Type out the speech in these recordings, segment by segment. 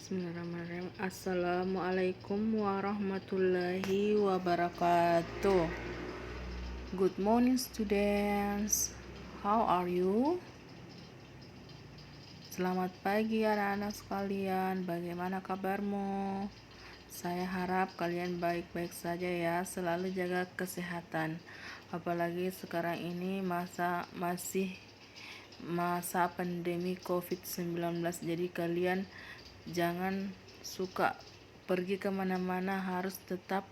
Bismillahirrahmanirrahim. Assalamualaikum warahmatullahi wabarakatuh. Good morning students. How are you? Selamat pagi anak-anak sekalian. Bagaimana kabarmu? Saya harap kalian baik-baik saja ya. Selalu jaga kesehatan. Apalagi sekarang ini masih masa pandemi COVID-19. Jadi kalian jangan suka pergi kemana-mana, harus tetap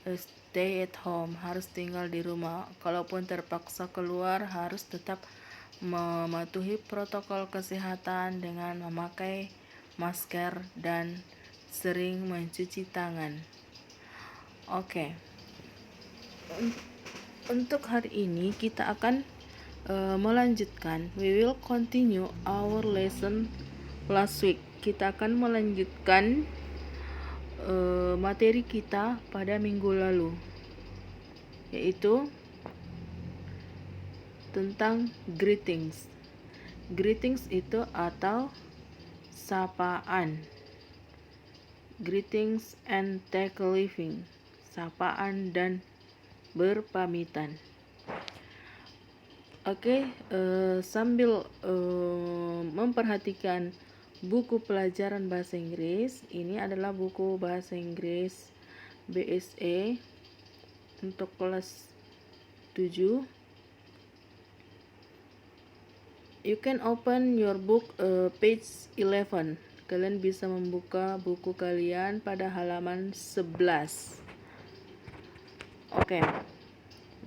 stay at home, harus tinggal di rumah. Kalaupun terpaksa keluar, harus tetap mematuhi protokol kesehatan dengan memakai masker dan sering mencuci tangan. Oke. Untuk hari ini kita akan melanjutkan. We will continue our lesson last week. Kita akan melanjutkan materi kita pada minggu lalu, yaitu tentang greetings. Greetings itu atau sapaan. Greetings and take leaving. Sapaan dan berpamitan. Oke, sambil memperhatikan buku pelajaran bahasa Inggris, ini adalah buku bahasa Inggris BSE untuk kelas 7. You can open your book page 11. Kalian bisa membuka buku kalian pada halaman 11. Oke,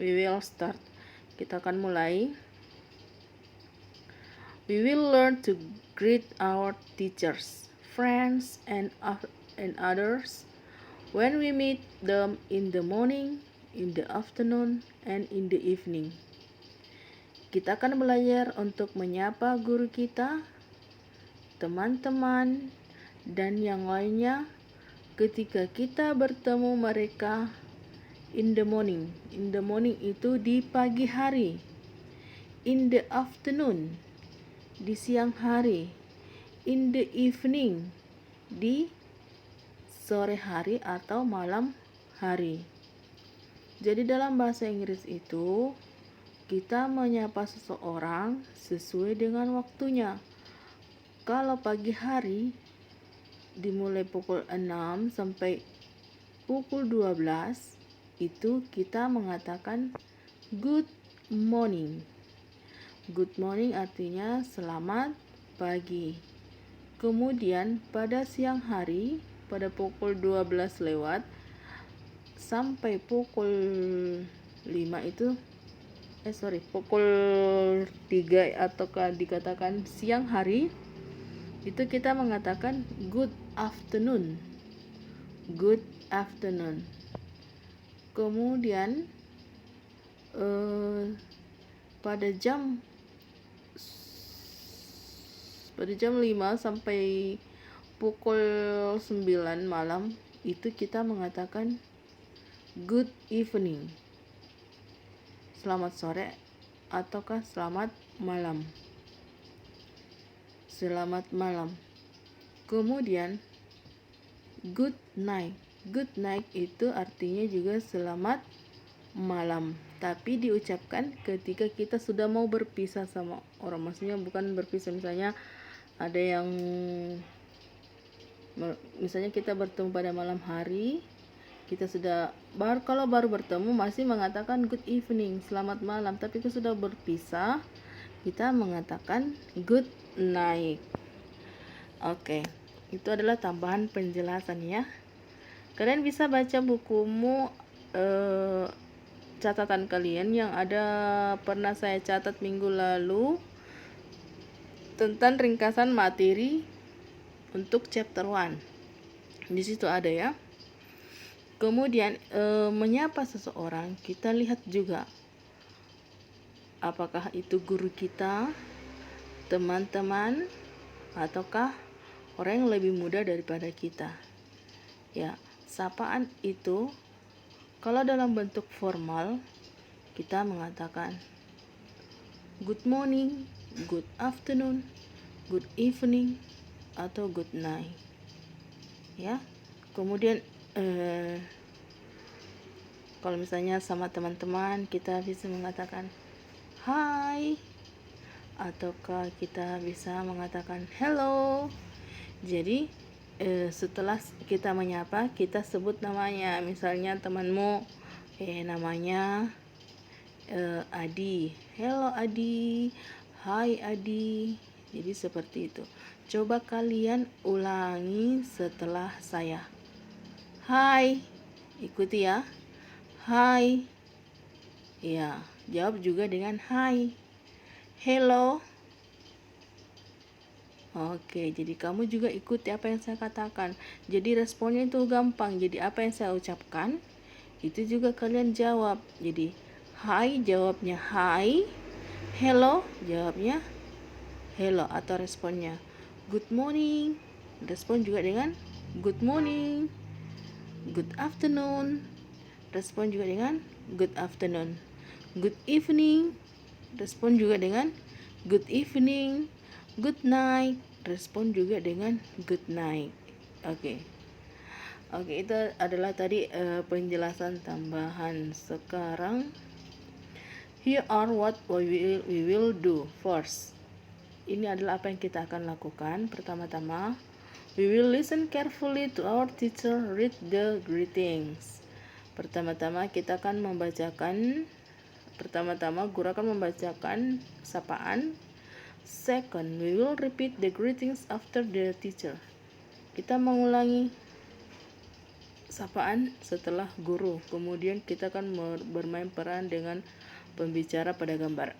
we will start. Kita akan mulai. We will learn to greet our teachers, friends, and others when we meet them in the morning, in the afternoon, and in the evening. Kita akan belajar untuk menyapa guru kita, teman-teman, dan yang lainnya ketika kita bertemu mereka in the morning. In the morning itu di pagi hari. In the afternoon, di siang hari. In the evening, di sore hari atau malam hari. Jadi dalam bahasa Inggris itu kita menyapa seseorang sesuai dengan waktunya. Kalau pagi hari dimulai pukul 6 sampai pukul 12, itu kita mengatakan good morning. Good morning artinya selamat pagi. Kemudian pada siang hari, pada pukul 12 lewat sampai pukul 5 itu pukul 3 ataukah dikatakan siang hari, itu kita mengatakan good afternoon. Good afternoon. Kemudian pada jam 5 sampai pukul 9 malam itu kita mengatakan good evening. Selamat sore ataukah selamat malam. Selamat malam. Kemudian good night. Good night itu artinya juga selamat malam, tapi diucapkan ketika kita sudah mau berpisah sama orang. Maksudnya bukan berpisah, misalnya ada yang misalnya kita bertemu pada malam hari, kita sudah kalau baru bertemu masih mengatakan good evening, selamat malam, tapi kita sudah berpisah, kita mengatakan good night. Oke, itu adalah tambahan penjelasan ya. Kalian bisa baca bukumu, catatan kalian yang ada pernah saya catat minggu lalu tentang ringkasan materi untuk chapter 1. Di situ ada ya. Kemudian menyapa seseorang, kita lihat juga apakah itu guru kita, teman-teman, ataukah orang yang lebih muda daripada kita. Ya, sapaan itu kalau dalam bentuk formal kita mengatakan good morning, good afternoon, good evening, atau good night. ya. Kemudian kalau misalnya sama teman-teman kita bisa mengatakan hai, ataukah kita bisa mengatakan hello. Jadi setelah kita menyapa, kita sebut namanya. Misalnya temanmu namanya Adi. Hello Adi. Hai Adi. Jadi seperti itu. Coba kalian ulangi setelah saya. Hai. Ikuti ya. Hai. Ya, jawab juga dengan hai. Hello. Oke, jadi kamu juga ikuti apa yang saya katakan. Jadi responnya itu gampang. Jadi apa yang saya ucapkan, itu juga kalian jawab. Jadi hai jawabnya hai. Hello jawabnya hello atau responnya good morning. Respon juga dengan good morning. Good afternoon. Respon juga dengan good afternoon. Good evening. Respon juga dengan good evening. Good night. Respon juga dengan good night. Oke, itu adalah tadi penjelasan tambahan. Sekarang here are what we will do first. Ini adalah apa yang kita akan lakukan. Pertama-tama, we will listen carefully to our teacher read the greetings. Pertama-tama guru akan membacakan sapaan. Second, we will repeat the greetings after the teacher. Kita mengulangi sapaan setelah guru. Kemudian kita akan bermain peran dengan pembicara pada gambar.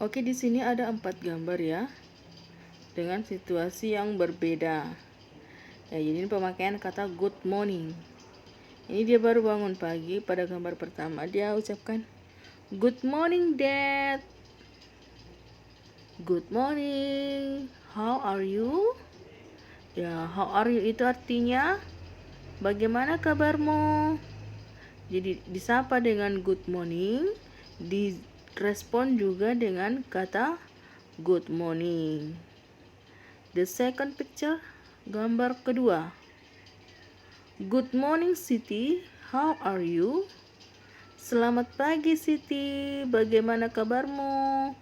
Oke, di sini ada 4 gambar ya, dengan situasi yang berbeda. Ya, jadi ini pemakaian kata good morning. Ini dia baru bangun pagi. Pada gambar pertama dia ucapkan good morning dad. Good morning. How are you? Ya, how are you itu artinya bagaimana kabarmu? Jadi disapa dengan good morning, direspon juga dengan kata good morning. The second picture, gambar kedua. Good morning Siti, how are you? Selamat pagi Siti, bagaimana kabarmu?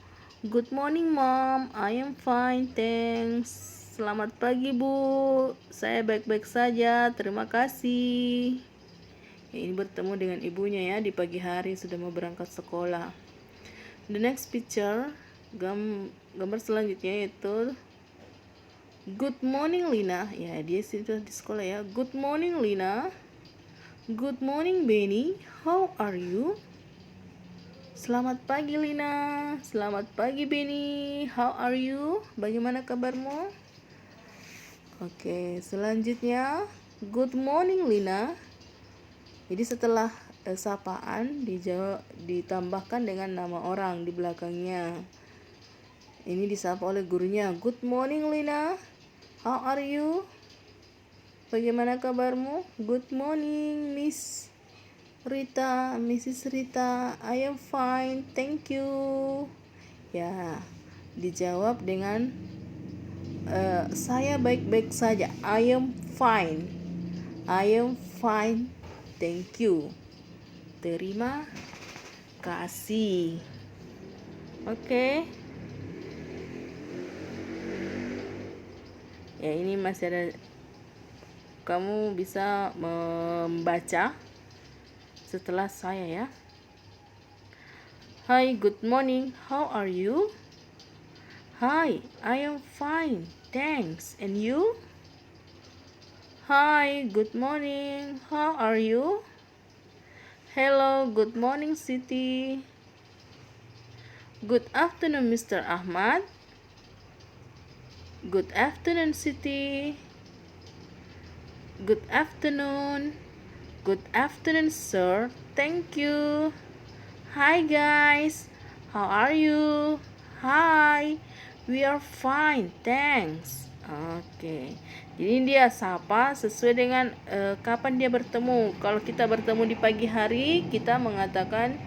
Good morning Mom, I am fine, thanks. Selamat pagi Bu, saya baik-baik saja, terima kasih. Ya, ini bertemu dengan ibunya ya di pagi hari sudah mau berangkat sekolah. The next picture, gambar selanjutnya yaitu good morning Lina. Ya, dia sudah di sekolah ya. Good morning Lina. Good morning Benny, how are you? Selamat pagi Lina. Selamat pagi Benny, how are you? Bagaimana kabarmu? Oke, selanjutnya good morning Lina. Jadi setelah sapaan ditambahkan dengan nama orang di belakangnya. Ini disapa oleh gurunya. Good morning Lina, how are you? Bagaimana kabarmu? Good morning Miss Rita, Mrs. Rita, I am fine, thank you. Ya, dijawab dengan saya baik-baik saja. I am fine. I am fine, thank you. Terima kasih. Oke. Ya, ini masih ada. Kamu bisa membaca setelah saya ya. Hi, good morning. How are you? Hi, I am fine. Thanks. And you? Hi, good morning. How are you? Hello, good morning, Siti. Good afternoon, Mr. Ahmad. Good afternoon, Siti. Good afternoon. Good afternoon, sir. Thank you. Hi, guys. How are you? Hi. We are fine, thanks. Oke. Jadi dia sapa sesuai dengan kapan dia bertemu. Kalau kita bertemu di pagi hari, kita mengatakan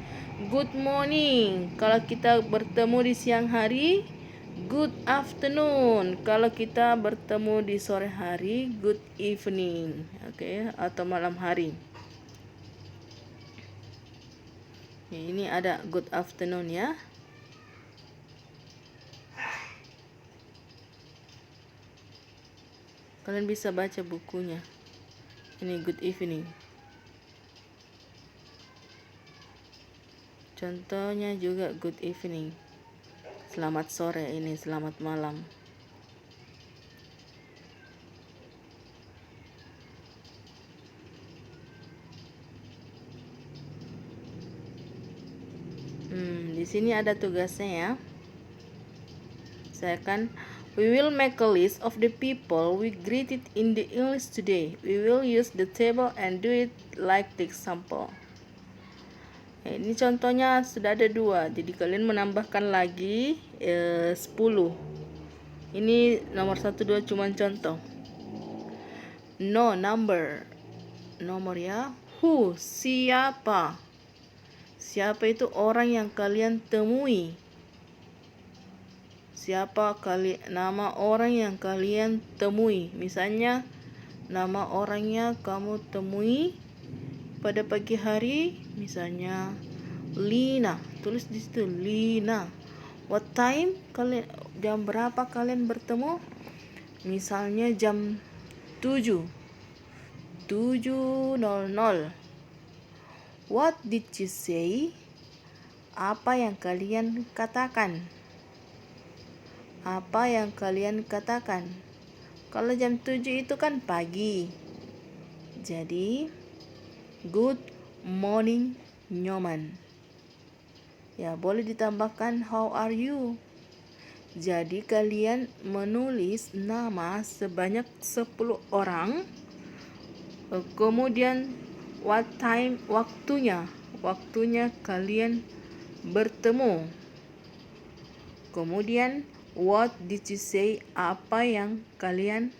good morning. Kalau kita bertemu di siang hari, Good afternoon. Kalau kita bertemu di sore hari, good evening. Oke, atau malam hari. Ini ada good afternoon ya. Kalian bisa baca bukunya. Ini good evening. Contohnya juga good evening. Selamat sore, ini selamat malam. Di sini ada tugasnya ya. We will make a list of the people we greeted in the English today. We will use the table and do it like the example. Ini contohnya sudah ada 2, jadi kalian menambahkan lagi 10. Ini nomor 1, 2 cuma contoh. No, number. Nomor ya. Who, siapa. Siapa itu orang yang kalian temui. Nama orang yang kalian temui. Misalnya nama orangnya kamu temui pada pagi hari, misalnya Lina, tulis di situ Lina. What time? Jam berapa kalian bertemu? Misalnya jam 7:00. What did you say? Apa yang kalian katakan? Kalau jam 7 itu kan pagi. Jadi good morning Nyoman. Ya, boleh ditambahkan how are you. Jadi kalian menulis nama sebanyak 10 orang. Kemudian what time, waktunya kalian bertemu. Kemudian what did you say, apa yang kalian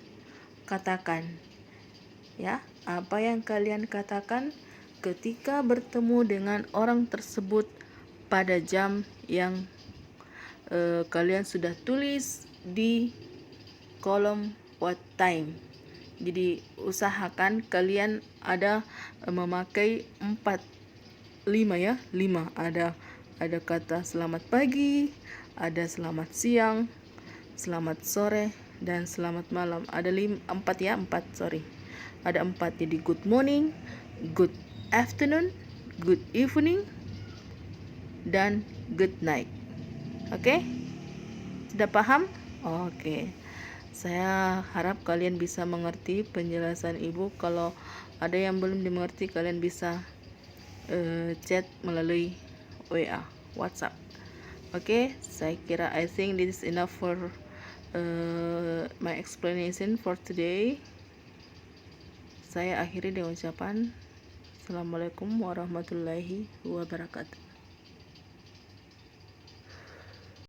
katakan. Ya, apa yang kalian katakan ketika bertemu dengan orang tersebut pada jam yang kalian sudah tulis di kolom what time. Jadi usahakan kalian ada memakai 5 ya. 5 ada kata selamat pagi, ada selamat siang, selamat sore, dan selamat malam. Ada 4 ya, 4 sorry. Ada 4, jadi good morning, good afternoon, good evening, dan good night. Oke? Sudah paham? Oke. Saya harap kalian bisa mengerti penjelasan ibu. Kalau ada yang belum dimengerti, kalian bisa chat melalui WA, WhatsApp. Oke, saya kira I think this is enough for my explanation for today. Saya akhiri dengan ucapan Assalamualaikum warahmatullahi wabarakatuh.